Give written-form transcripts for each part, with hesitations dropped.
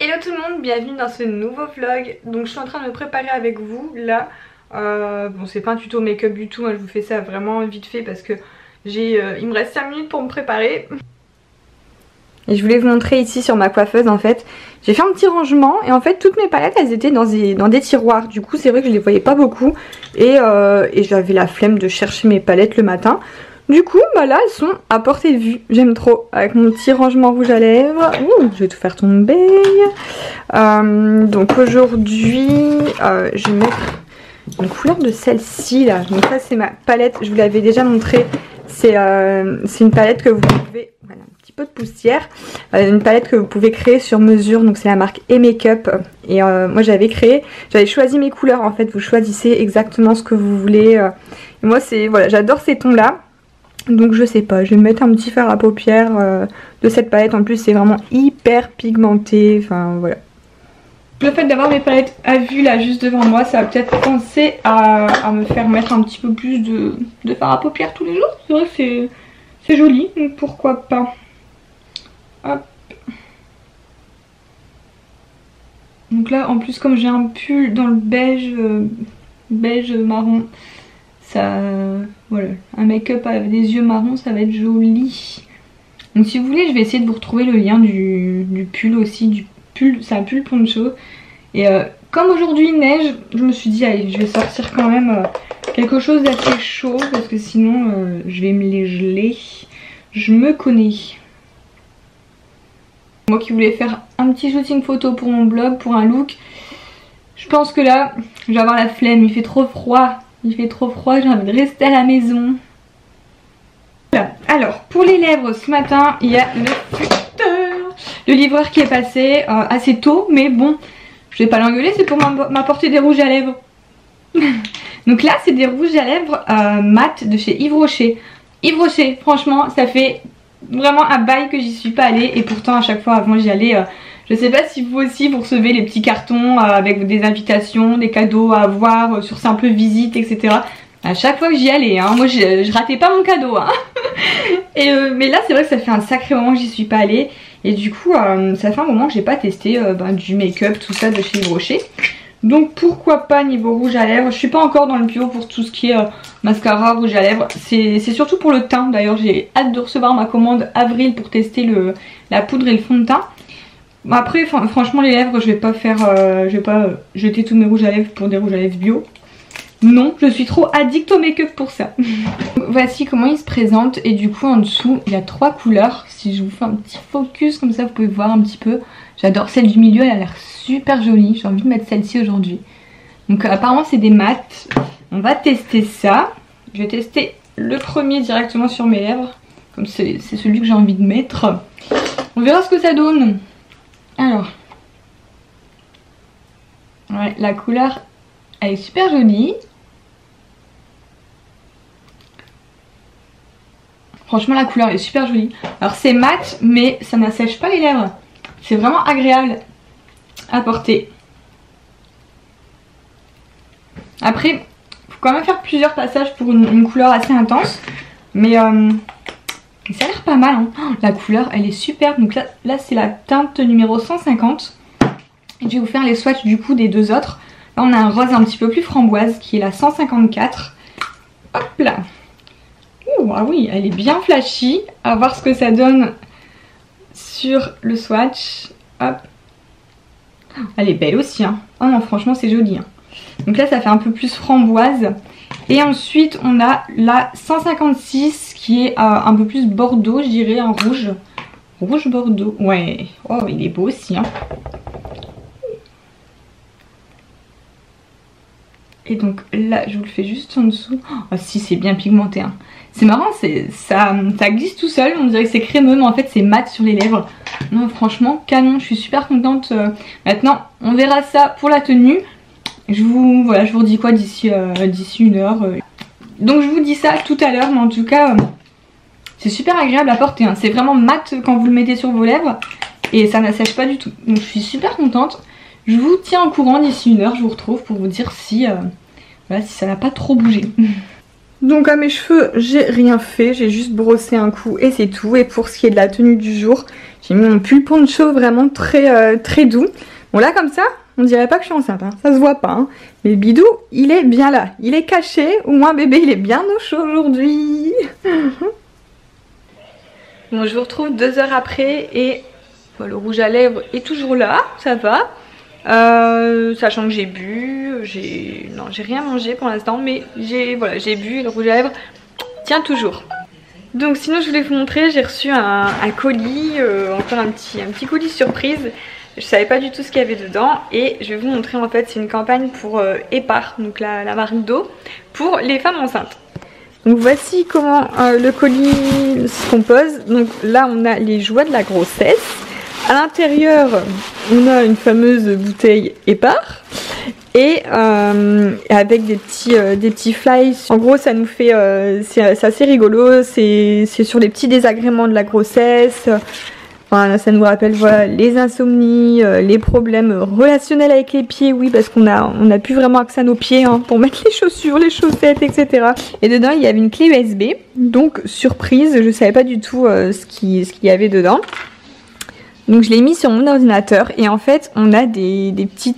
Hello tout le monde, bienvenue dans ce nouveau vlog. Donc je suis en train de me préparer avec vous là. Bon, c'est pas un tuto make-up du tout, moi je vous fais ça vraiment vite fait parce que il me reste 5 minutes pour me préparer. Et je voulais vous montrer ici sur ma coiffeuse en fait. J'ai fait un petit rangement et en fait toutes mes palettes elles étaient dans des tiroirs. Du coup c'est vrai que je les voyais pas beaucoup et j'avais la flemme de chercher mes palettes le matin. Du coup bah là elles sont à portée de vue, j'aime trop, avec mon petit rangement rouge à lèvres. Ouh, je vais tout faire tomber. Donc aujourd'hui je vais mettre une couleur de celle-ci là. Donc ça c'est ma palette, je vous l'avais déjà montré. C'est une palette que vous pouvez, voilà, un petit peu de poussière, une palette que vous pouvez créer sur mesure. Donc c'est la marque E-Makeup et moi j'avais choisi mes couleurs en fait. Vous choisissez exactement ce que vous voulez. Et moi c'est, voilà, j'adore ces tons là. Donc je sais pas, je vais me mettre un petit fard à paupières de cette palette. En plus c'est vraiment hyper pigmenté, enfin voilà. Le fait d'avoir mes palettes à vue là juste devant moi, ça va peut-être penser à me faire mettre un petit peu plus de fard à paupières tous les jours. C'est vrai que c'est joli, donc pourquoi pas. Hop. Donc là en plus comme j'ai un pull dans le beige marron, ça, voilà, un make-up avec des yeux marrons ça va être joli. Donc si vous voulez je vais essayer de vous retrouver le lien du pull aussi, du pull, c'est un pull poncho. Et comme aujourd'hui il neige, je me suis dit allez je vais sortir quand même quelque chose d'assez chaud parce que sinon je vais me les geler. Je me connais. Moi qui voulais faire un petit shooting photo pour mon blog, pour un look, je pense que là je vais avoir la flemme, il fait trop froid. Il fait trop froid, j'ai envie de rester à la maison. Voilà. Alors, pour les lèvres, ce matin, il y a le livreur qui est passé assez tôt. Mais bon, je vais pas l'engueuler, c'est pour m'apporter des rouges à lèvres. Donc là, c'est des rouges à lèvres mat de chez Yves Rocher. Yves Rocher, franchement, ça fait vraiment un bail que j'y suis pas allée. Et pourtant, à chaque fois avant j'y allais... je sais pas si vous aussi vous recevez les petits cartons avec des invitations, des cadeaux à avoir sur simple visite, etc. À chaque fois que j'y allais, hein, moi je ratais pas mon cadeau. Hein. Mais là c'est vrai que ça fait un sacré moment que j'y suis pas allée. Et du coup ça fait un moment que j'ai pas testé du make-up, tout ça de chez Yves Rocher. Donc pourquoi pas niveau rouge à lèvres. Je suis pas encore dans le bio pour tout ce qui est mascara, rouge à lèvres. C'est surtout pour le teint. D'ailleurs j'ai hâte de recevoir ma commande avril pour tester la poudre et le fond de teint. Après franchement les lèvres je vais pas faire je vais pas jeter tous mes rouges à lèvres pour des rouges à lèvres bio. Non, je suis trop addict au make-up pour ça. Voici comment il se présente et du coup en dessous il y a 3 couleurs. Si je vous fais un petit focus comme ça vous pouvez voir un petit peu. J'adore celle du milieu, elle a l'air super jolie. J'ai envie de mettre celle-ci aujourd'hui. Donc apparemment c'est des mats. On va tester ça. Je vais tester le premier directement sur mes lèvres. Comme c'est celui que j'ai envie de mettre. On verra ce que ça donne. Alors, ouais, la couleur elle est super jolie. Franchement la couleur elle est super jolie. Alors c'est mat mais ça n'assèche pas les lèvres. C'est vraiment agréable à porter. Après, faut quand même faire plusieurs passages pour une couleur assez intense. Mais ça a l'air pas mal. Hein. Oh, la couleur elle est superbe. Donc là c'est la teinte numéro 150. Et je vais vous faire les swatchs du coup des deux autres. Là on a un rose un petit peu plus framboise qui est la 154. Hop là. Ouh, ah oui, elle est bien flashy. À voir ce que ça donne sur le swatch. Hop. Elle est belle aussi. Hein. Oh non, franchement c'est joli. Hein. Donc là ça fait un peu plus framboise. Et ensuite on a la 156 qui est un peu plus bordeaux, je dirais, un rouge. Rouge bordeaux. Ouais. Oh, il est beau aussi. Hein. Et donc là je vous le fais juste en dessous. Oh si, c'est bien pigmenté. Hein. C'est marrant, ça glisse tout seul. On dirait que c'est crémeux mais en fait c'est mat sur les lèvres. Non franchement canon, je suis super contente. Maintenant on verra ça pour la tenue. Je vous redis quoi d'ici 1 heure. Donc je vous dis ça tout à l'heure. Mais en tout cas c'est super agréable à porter. Hein. C'est vraiment mat quand vous le mettez sur vos lèvres. Et ça n'assèche pas du tout. Donc je suis super contente. Je vous tiens au courant d'ici 1 heure. Je vous retrouve pour vous dire si, voilà, si ça n'a pas trop bougé. Donc à mes cheveux, j'ai rien fait, j'ai juste brossé un coup et c'est tout. Et pour ce qui est de la tenue du jour, j'ai mis mon pull poncho vraiment très doux. Bon là comme ça, on dirait pas que je suis enceinte, hein. Ça se voit pas. Hein. Mais le bidou, il est bien là, il est caché. Au moins bébé, il est bien au chaud aujourd'hui. Bon, je vous retrouve 2 heures après et bon, le rouge à lèvres est toujours là, ça va. Sachant que j'ai bu, non j'ai rien mangé pour l'instant, mais j'ai bu, le rouge à lèvres tient toujours. Donc sinon je voulais vous montrer, j'ai reçu un colis, encore un petit colis surprise. Je savais pas du tout ce qu'il y avait dedans et je vais vous montrer, en fait c'est une campagne pour EPAR, donc la marque d'eau, pour les femmes enceintes. Donc voici comment le colis se compose. Donc là on a les joies de la grossesse. À l'intérieur, on a une fameuse bouteille EPAR et avec des petits fly. En gros, ça nous fait, c'est assez rigolo. C'est sur les petits désagréments de la grossesse. Enfin, ça nous rappelle voilà, les insomnies, les problèmes relationnels avec les pieds, oui, parce qu'on a plus vraiment accès à nos pieds hein, pour mettre les chaussures, les chaussettes, etc. Et dedans, il y avait une clé USB. Donc, surprise, je savais pas du tout ce qu'il y avait dedans. Donc je l'ai mis sur mon ordinateur et en fait on a des petits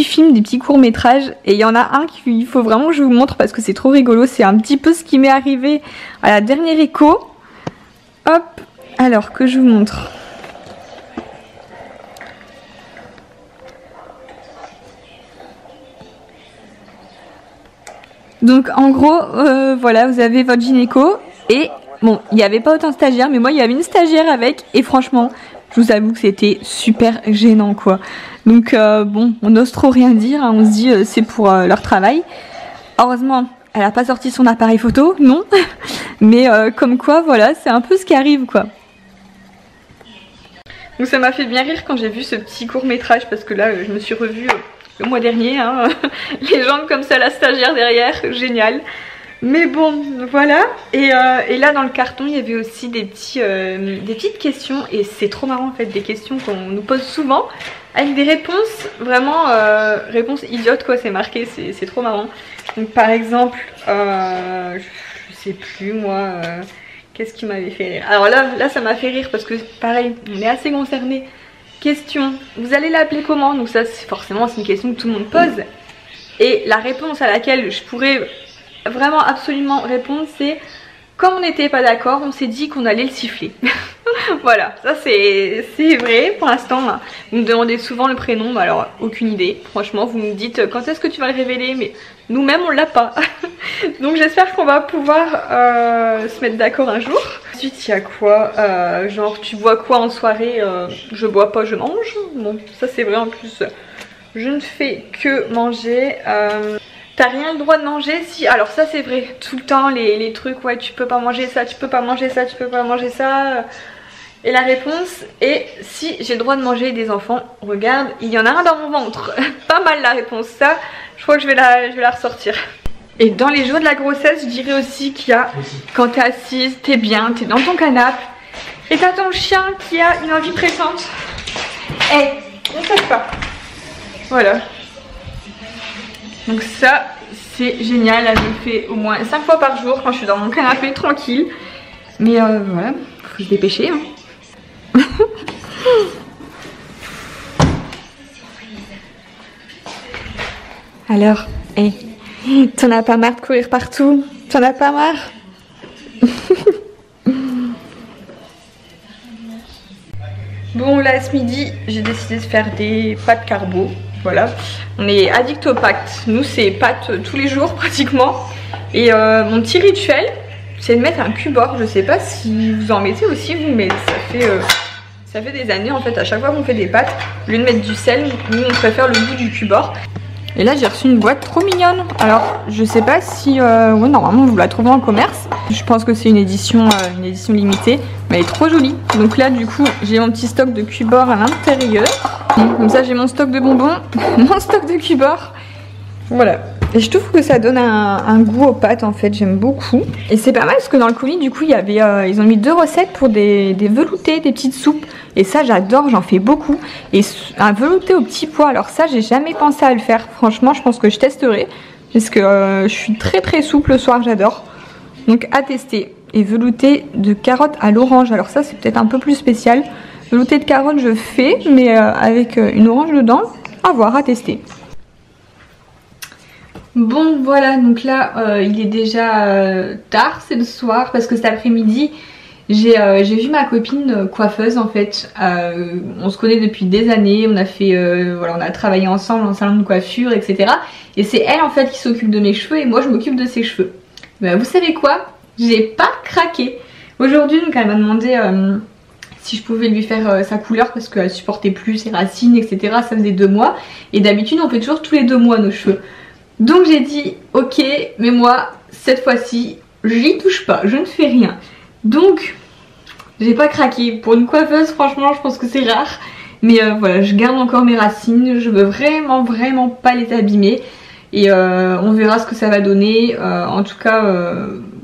films, des petits courts-métrages et il y en a un qu'il faut vraiment que je vous montre parce que c'est trop rigolo. C'est un petit peu ce qui m'est arrivé à la dernière écho. Hop, alors que je vous montre. Donc en gros, voilà, vous avez votre gynéco et... Bon, il n'y avait pas autant de stagiaires, mais moi il y avait une stagiaire avec et franchement, je vous avoue que c'était super gênant quoi. Donc bon, on n'ose trop rien dire, hein, on se dit c'est pour leur travail. Heureusement, elle n'a pas sorti son appareil photo, non. Mais comme quoi, voilà, c'est un peu ce qui arrive quoi. Donc ça m'a fait bien rire quand j'ai vu ce petit court métrage parce que là je me suis revue le mois dernier, hein, les jambes comme ça, la stagiaire derrière, génial. Mais bon, voilà. Et là dans le carton, il y avait aussi des petites questions. Et c'est trop marrant en fait, des questions qu'on nous pose souvent. Avec des réponses, vraiment, réponses idiotes quoi, c'est marqué, c'est trop marrant. Donc par exemple, je sais plus moi, qu'est-ce qui m'avait fait rire. Alors là ça m'a fait rire parce que pareil, on est assez concernés. Question, vous allez l'appeler comment? Donc ça forcément c'est une question que tout le monde pose. Et la réponse à laquelle je pourrais... vraiment absolument répondre, c'est comme on n'était pas d'accord, on s'est dit qu'on allait le siffler. Voilà, ça c'est vrai pour l'instant. Vous me demandez souvent le prénom, bah alors aucune idée. Franchement, vous me dites quand est-ce que tu vas le révéler, mais nous-mêmes on l'a pas. Donc j'espère qu'on va pouvoir se mettre d'accord un jour. Ensuite il y a quoi, genre tu bois quoi en soirée? Je bois pas, je mange. Bon, ça c'est vrai en plus. Je ne fais que manger. T'as rien le droit de manger? Si, alors ça c'est vrai, tout le temps les trucs, ouais tu peux pas manger ça, tu peux pas manger ça, tu peux pas manger ça. Et la réponse est si j'ai le droit de manger des enfants. Regarde, il y en a un dans mon ventre. Pas mal la réponse, ça je crois que je vais la ressortir. Et dans les jours de la grossesse, je dirais aussi qu'il y a, quand t'es assise, t'es bien, t'es dans ton canapé et t'as ton chien qui a une envie pressante. Ne sache pas. Voilà. Donc ça c'est génial, elle me fait au moins 5 fois par jour quand je suis dans mon canapé tranquille. Mais voilà, faut se dépêcher hein. Alors, t'en as pas marre de courir partout? T'en as pas marre? Bon là ce midi j'ai décidé de faire des pâtes carbo. Voilà, on est addict aux pâtes. Nous c'est pâtes tous les jours pratiquement. Et mon petit rituel c'est de mettre un cube-or. Je sais pas si vous en mettez aussi vous, mais ça fait des années en fait. À chaque fois qu'on fait des pâtes, au lieu de mettre du sel, nous on préfère le goût du cube-or. Et là j'ai reçu une boîte trop mignonne. Alors je sais pas si ouais, normalement vous la trouvez en commerce. Je pense que c'est une édition limitée, mais elle est trop jolie. Donc là du coup j'ai mon petit stock de cube-or à l'intérieur. Comme ça j'ai mon stock de bonbons, mon stock de cube-or. Voilà. Et je trouve que ça donne un goût aux pâtes en fait, j'aime beaucoup. Et c'est pas mal parce que dans le colis du coup il y avait, ils ont mis 2 recettes pour des veloutés, des petites soupes. Et ça j'adore, j'en fais beaucoup. Et un velouté au petit pois, alors ça j'ai jamais pensé à le faire. Franchement je pense que je testerai. parce que je suis très souple le soir, j'adore. Donc à tester. Et velouté de carottes à l'orange, alors ça c'est peut-être un peu plus spécial. Velouté de carottes je fais, mais avec une orange dedans, à voir, à tester. Bon voilà, donc là il est déjà tard, c'est le soir, parce que cet après-midi j'ai vu ma copine coiffeuse en fait. On se connaît depuis des années, on a fait voilà, on a travaillé ensemble en salon de coiffure, etc. Et c'est elle en fait qui s'occupe de mes cheveux et moi je m'occupe de ses cheveux. Ben, vous savez quoi? J'ai pas craqué. Aujourd'hui donc elle m'a demandé si je pouvais lui faire sa couleur parce qu'elle supportait plus ses racines, etc. Ça faisait 2 mois et d'habitude on fait toujours tous les 2 mois nos cheveux. Donc j'ai dit ok, mais moi cette fois-ci j'y touche pas, je ne fais rien. Donc j'ai pas craqué. Pour une coiffeuse franchement je pense que c'est rare. Mais voilà, je garde encore mes racines, je veux vraiment pas les abîmer. Et on verra ce que ça va donner. En tout cas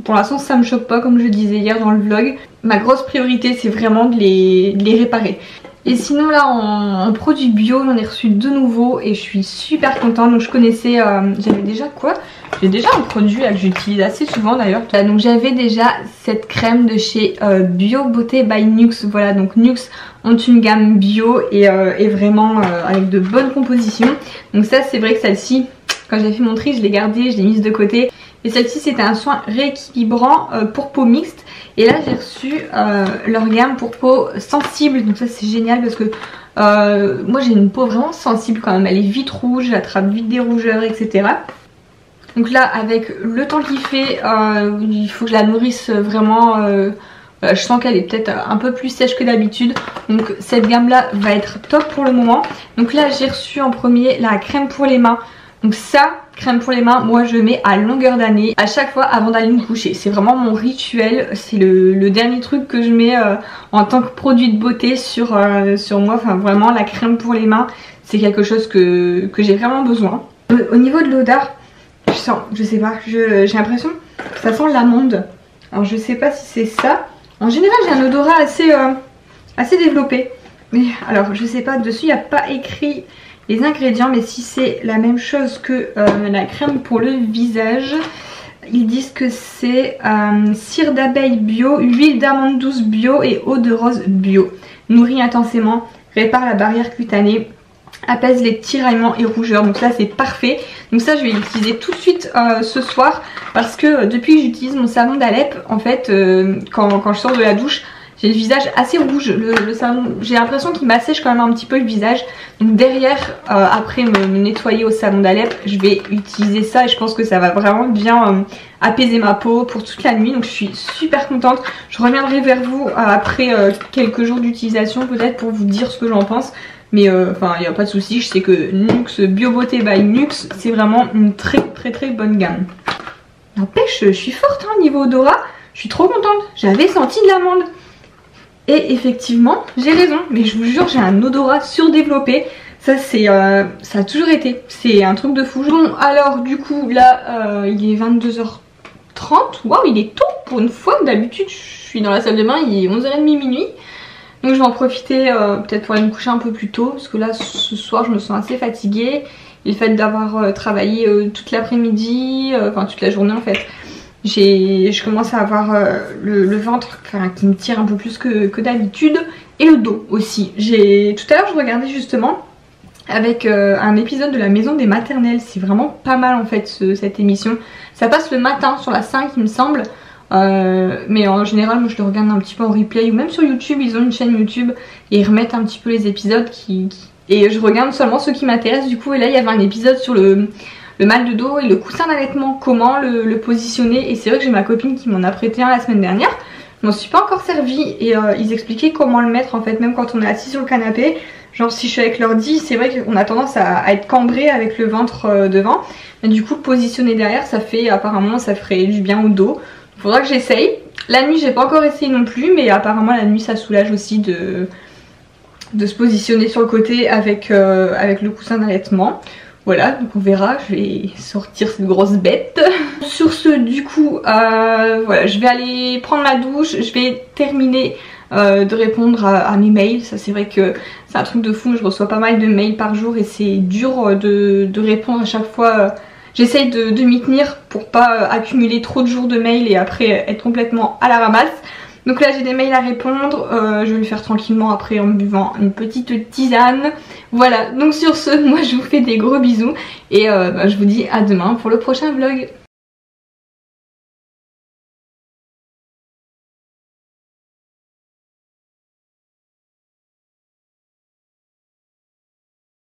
pour l'instant ça me choque pas, comme je disais hier dans le vlog. Ma grosse priorité c'est vraiment de les réparer. Et sinon là en produits bio j'en ai reçu 2 nouveaux et je suis super contente. Donc je connaissais, j'avais déjà quoi? J'ai déjà un produit que j'utilise assez souvent d'ailleurs. Donc j'avais déjà cette crème de chez Bio Beauté by Nuxe. Voilà, donc Nuxe ont une gamme bio et vraiment avec de bonnes compositions. Donc ça c'est vrai que celle-ci, quand j'ai fait mon tri je l'ai gardée, je l'ai mise de côté. Et celle-ci c'était un soin rééquilibrant pour peau mixte. Et là j'ai reçu leur gamme pour peau sensible. Donc ça c'est génial parce que moi j'ai une peau vraiment sensible quand même. Elle est vite rouge, j'attrape vite des rougeurs, etc. Donc là avec le temps qu'il fait, il faut que je la nourrisse vraiment. Je sens qu'elle est peut-être un peu plus sèche que d'habitude. Donc cette gamme là va être top pour le moment. Donc là j'ai reçu en premier la crème pour les mains. Donc ça, crème pour les mains, moi je mets à longueur d'année, à chaque fois avant d'aller me coucher. C'est vraiment mon rituel, c'est le dernier truc que je mets en tant que produit de beauté sur moi. Enfin vraiment la crème pour les mains, c'est quelque chose que j'ai vraiment besoin. Au niveau de l'odeur, je sens, je sais pas, j'ai l'impression que ça sent l'amande. Alors je sais pas si c'est ça. En général j'ai un odorat assez développé. Mais alors je sais pas, dessus il n'y a pas écrit les ingrédients, mais si c'est la même chose que la crème pour le visage, ils disent que c'est cire d'abeille bio, huile d'amande douce bio et eau de rose bio. Nourrit intensément, répare la barrière cutanée, apaise les tiraillements et rougeurs. Donc là c'est parfait. Donc ça je vais l'utiliser tout de suite ce soir parce que depuis que j'utilise mon savon d'Alep, en fait quand je sors de la douche, j'ai le visage assez rouge, le savon, j'ai l'impression qu'il m'assèche quand même un petit peu le visage. Donc derrière, après me nettoyer au savon d'Alep, je vais utiliser ça et je pense que ça va vraiment bien apaiser ma peau pour toute la nuit. Donc je suis super contente. Je reviendrai vers vous après quelques jours d'utilisation peut-être pour vous dire ce que j'en pense. Mais enfin il n'y a pas de souci, je sais que Nuxe Bio Beauté by Nuxe c'est vraiment une très bonne gamme. N'empêche, je suis forte au niveau odorat, je suis trop contente. J'avais senti de l'amande. Et effectivement, j'ai raison, mais je vous jure, j'ai un odorat surdéveloppé. Ça, ça a toujours été. C'est un truc de fou. Bon, alors du coup, là, il est 22h30. Waouh, il est tôt pour une fois. D'habitude, je suis dans la salle de bain, il est 11h30 minuit. Donc, je vais en profiter peut-être pour aller me coucher un peu plus tôt. Parce que là, ce soir, je me sens assez fatiguée. Et le fait d'avoir travaillé toute l'après-midi, enfin toute la journée en fait. Je commence à avoir le ventre qui me tire un peu plus que d'habitude et le dos aussi. Tout à l'heure je regardais justement avec un épisode de la maison des maternelles. C'est vraiment pas mal en fait cette émission. Ça passe le matin sur la 5 il me semble. Mais en général moi je le regarde un petit peu en replay ou même sur YouTube. Ils ont une chaîne YouTube et ils remettent un petit peu les épisodes et je regarde seulement ceux qui m'intéressent du coup. Et là il y avait un épisode sur le mal de dos et le coussin d'allaitement, comment le positionner. Et c'est vrai que j'ai ma copine qui m'en a prêté un la semaine dernière. Je m'en suis pas encore servi et ils expliquaient comment le mettre en fait, même quand on est assis sur le canapé. Genre si je suis avec l'ordi, c'est vrai qu'on a tendance à être cambré avec le ventre devant. Mais du coup le positionner derrière, ça fait apparemment ça ferait du bien au dos. Il faudra que j'essaye. La nuit j'ai pas encore essayé non plus, mais apparemment la nuit ça soulage aussi de se positionner sur le côté avec le coussin d'allaitement. Voilà, donc on verra, je vais sortir cette grosse bête. Sur ce, du coup, voilà, je vais aller prendre ma douche, je vais terminer de répondre à mes mails. Ça c'est vrai que c'est un truc de fou, je reçois pas mal de mails par jour et c'est dur de répondre à chaque fois j'essaye de m'y tenir pour pas accumuler trop de jours de mails et après être complètement à la ramasse. Donc là j'ai des mails à répondre, je vais le faire tranquillement après en buvant une petite tisane. Voilà, donc sur ce, moi je vous fais des gros bisous et je vous dis à demain pour le prochain vlog.